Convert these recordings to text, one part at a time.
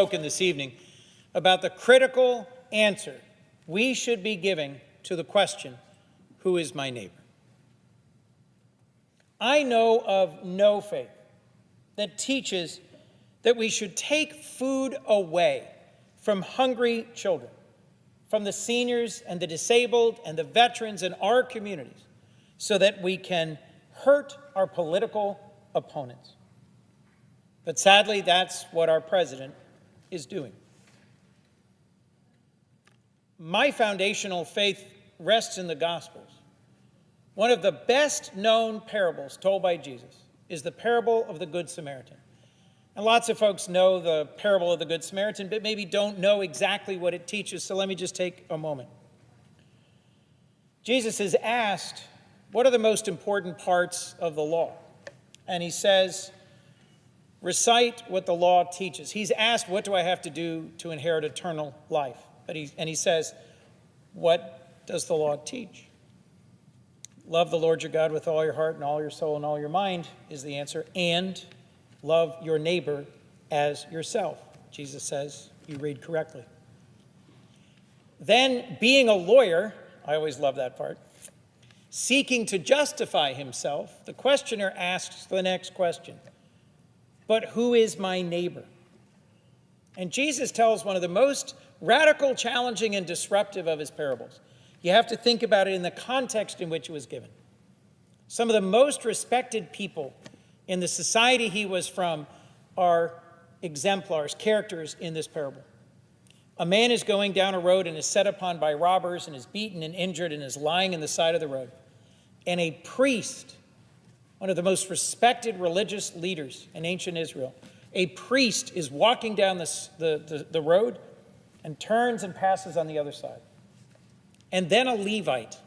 spoken this evening about the critical answer we should be giving to the question, who is my neighbor? I know of no faith that teaches that we should take food away from hungry children, from the seniors and the disabled and the veterans in our communities, so that we can hurt our political opponents. But sadly, that's what our president is doing. My foundational faith rests in the Gospels. One of the best known parables told by Jesus is the parable of the Good Samaritan. And lots of folks know the parable of the Good Samaritan, but maybe don't know exactly what it teaches, so let me just take a moment. Jesus is asked, what are the most important parts of the law? And he says, recite what the law teaches. He's asked, what do I have to do to inherit eternal life? And he says, what does the law teach? Love the Lord your God with all your heart and all your soul and all your mind is the answer. And love your neighbor as yourself. Jesus says, you read correctly. Then, being a lawyer, I always love that part, seeking to justify himself, the questioner asks the next question. But who is my neighbor? And Jesus tells one of the most radical, challenging, and disruptive of his parables. You have to think about it in the context in which it was given. Some of the most respected people in the society he was from are exemplars, characters in this parable. A man is going down a road and is set upon by robbers and is beaten and injured and is lying in the side of the road. And a priest, one of the most respected religious leaders in ancient Israel, a priest is walking down the road and turns and passes on the other side. And then a Levite,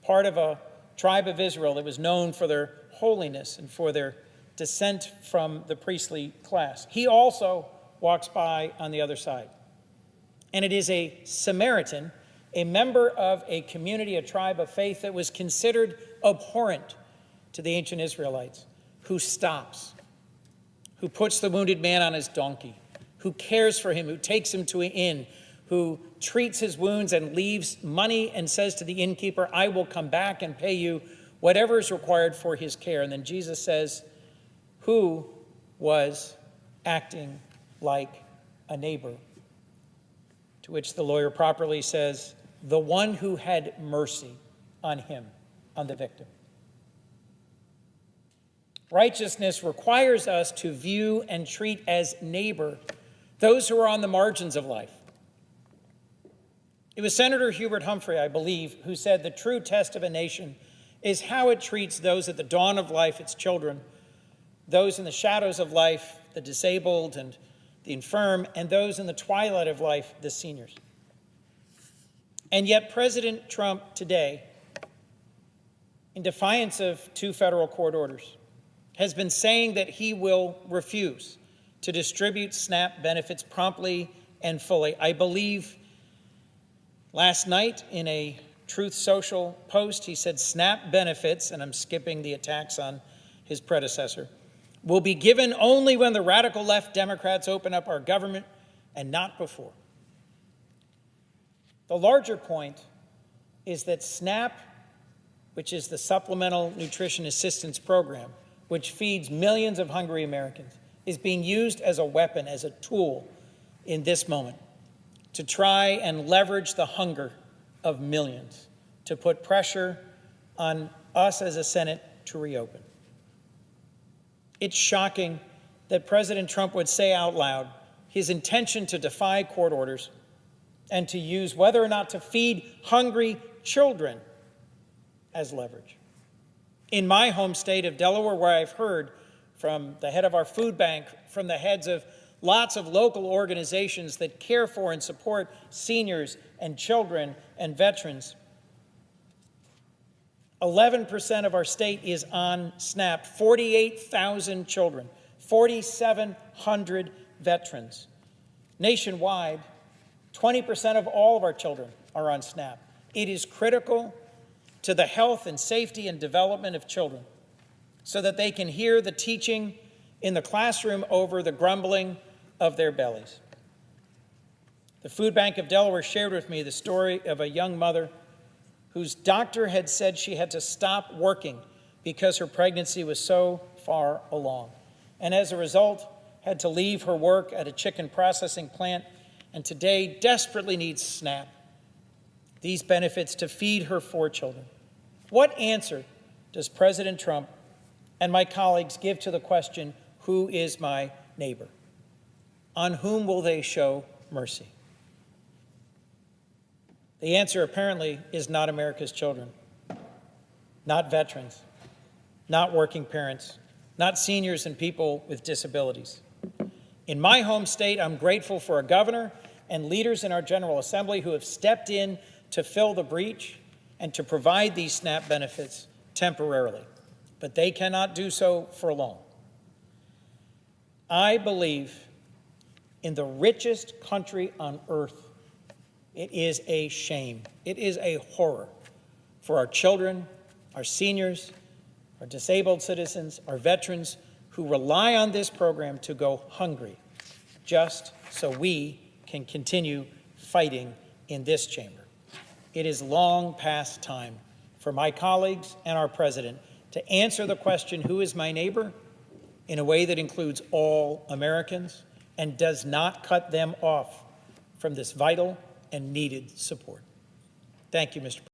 part of a tribe of Israel that was known for their holiness and for their descent from the priestly class, he also walks by on the other side. And it is a Samaritan, a member of a community, a tribe of faith that was considered abhorrent to the ancient Israelites, who stops, who puts the wounded man on his donkey, who cares for him, who takes him to an inn, who treats his wounds and leaves money and says to the innkeeper, I will come back and pay you whatever is required for his care. And then Jesus says, who was acting like a neighbor? To which the lawyer properly says, the one who had mercy on him, on the victim. Righteousness requires us to view and treat as neighbor those who are on the margins of life. It was Senator Hubert Humphrey, I believe, who said the true test of a nation is how it treats those at the dawn of life, its children, those in the shadows of life, the disabled and the infirm, and those in the twilight of life, the seniors. And yet President Trump today, in defiance of 2 federal court orders, has been saying that he will refuse to distribute SNAP benefits promptly and fully. I believe last night in a Truth Social post, he said SNAP benefits, and I'm skipping the attacks on his predecessor, will be given only when the radical left Democrats open up our government and not before. The larger point is that SNAP, which is the Supplemental Nutrition Assistance Program, which feeds millions of hungry Americans, is being used as a weapon, as a tool in this moment to try and leverage the hunger of millions, to put pressure on us as a Senate to reopen. It's shocking that President Trump would say out loud his intention to defy court orders and to use whether or not to feed hungry children as leverage. In my home state of Delaware, where I've heard from the head of our food bank, from the heads of lots of local organizations that care for and support seniors and children and veterans, 11% of our state is on SNAP, 48,000 children, 4,700 veterans. Nationwide, 20% of all of our children are on SNAP. It is critical to the health and safety and development of children so that they can hear the teaching in the classroom over the grumbling of their bellies. The Food Bank of Delaware shared with me the story of a young mother whose doctor had said she had to stop working because her pregnancy was so far along, and as a result had to leave her work at a chicken processing plant and today desperately needs SNAP, these benefits to feed her 4 children. What answer does President Trump and my colleagues give to the question, who is my neighbor? On whom will they show mercy? The answer apparently is not America's children, not veterans, not working parents, not seniors and people with disabilities. In my home state, I'm grateful for a governor and leaders in our General Assembly who have stepped in to fill the breach and to provide these SNAP benefits temporarily, but they cannot do so for long. I believe in the richest country on earth. It is a shame. It is a horror for our children, our seniors, our disabled citizens, our veterans who rely on this program to go hungry just so we can continue fighting in this chamber. It is long past time for my colleagues and our president to answer the question, who is my neighbor, in a way that includes all Americans and does not cut them off from this vital and needed support. Thank you, Mr. President.